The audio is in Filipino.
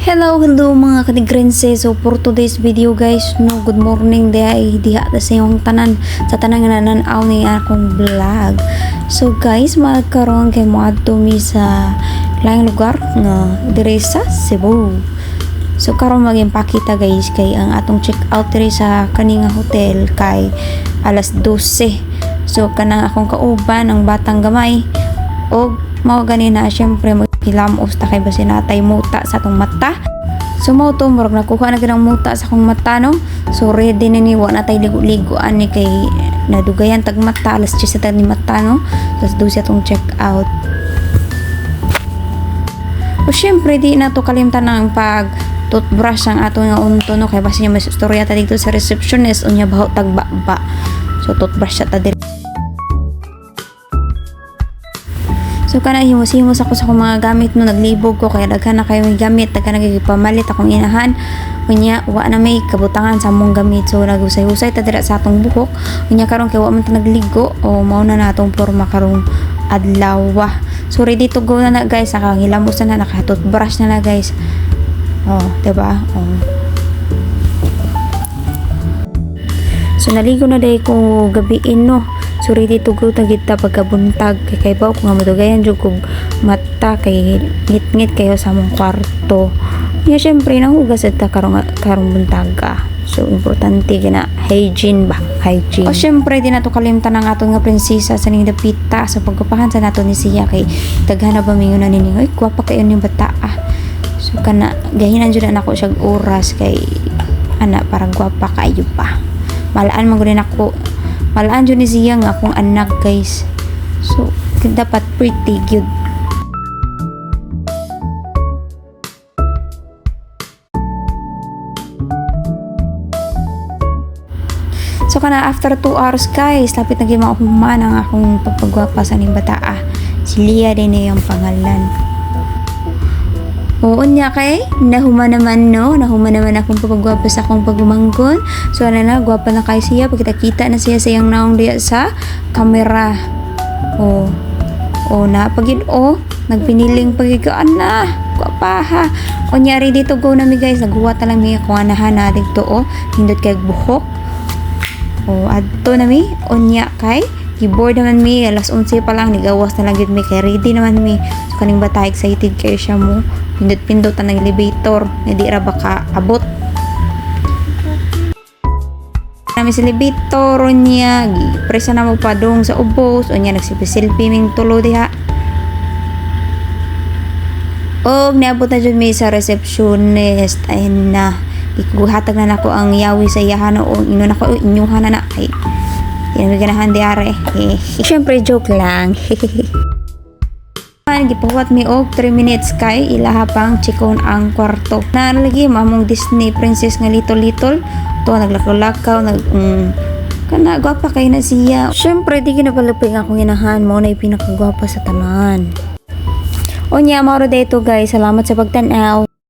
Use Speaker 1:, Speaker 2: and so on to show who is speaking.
Speaker 1: Hello mga katigrense. So for today's video guys, no, good morning diha sa yung tanan sa tanang nananaw ni akong vlog. So guys, magkaroon kay mo adto mi sa laing lugar nga dire sa Cebu. So karon mag-impakita guys kay ang atong check out diri sa kaninga hotel kay alas 12. So kanang akong kauban ang batang gamay og mao gani na syempre hilamos ta kay basin natay muta sa atong mata. So mao to murag nakuha na ganang muta sa akong mata no. So ready na ni wa na tay ligo-ligoan ni kay nadugayan tag mata alas 10 sa ni mata no. Tas do siya tong check out. O syempre di na to kalimtan ang pag toothbrush ang ato nga unto no kay basin niya may istorya ta dito sa receptionist unya baho tagba-ba. So toothbrush siya ta diri. So kana himos-himos ako sa akong mga gamit no, naglibog ko kaya daghan na kayo may gamit, daghan na gipamalit akong inahan. Unya wa na may kabutangan sa among gamit. So nagusay-usay ta dira sa atong buhok. Unya karon kay wa man ta nagligo o mao na natong porma karong adlaw. So ready to go na guys. Nakahilamos na naka-toothbrush na guys. Oh, diba? Oh. So naligo na day ko gabiin no. So ready to go ta kita pagkabuntag kay baw kung madugayan jud kog mata kay ngit-ngit kayo sa among kwarto. Ya syempre nahugas ta karong buntaga. So importante gina hygiene ba? Hygiene. O syempre di nato kalimtan ang aton nga prinsesa sa ning dapita sa pagkapahan sa nato ni siya kay daghan na ba mingon na nini. Oy, gwapa kayo ni bata ah. So kana gahinan jud na ako siya oras kay ana parang gwapa kayo pa. Malaan man gud nako. Malaan dyan ni siya nga akong anak guys. So, dapat pretty good. So, kana after 2 hours guys, lapit na gima human ang akong pagpagwapa sa ning bataa. Si Lia din na yung pangalan. Oo niya kay, nahuma naman no, nahuma naman akong pagpagwapa sa akong pagumanggon. So ano na, gwapa na kay siya, pagkita-kita na siya sa iyang naong diya sa kamera. Na pagid nagpiniling pagigaan na, gwapa ha. O niya, ready to go na mi guys, naghuwat na lang mi akong anahan na dito hindot kay buhok. Adto na mi, o niya kay, keyboard naman mi, alas 11 pa lang, nigawas na lang yun mi, kay ready naman mi. So kaning bata, excited kayo siya mo. Pindot-pindot ang elevator, hindi ra baka abot. Kami sa elevator niya, presa na magpadong sa ubos, o niya nagsipisilpi ming tulo diha. Og niabot na dyan may sa receptionist, ayun na, ikuhatag na nako ang yawi sa yahan o ino nako inyuhan na kay tinamiganahan diare. Siyempre joke lang. Gipahuwat mi og 3 minutes kay ilaha pang chikon ang kwarto. Nalagi mamong Disney princess nga little to naglakaw-lakaw kana gwapa kay na siya. Syempre di kinapalupig akong inahan mo na pinakagwapa sa tanan. O niya mao ra dito guys, salamat sa pagtan-aw.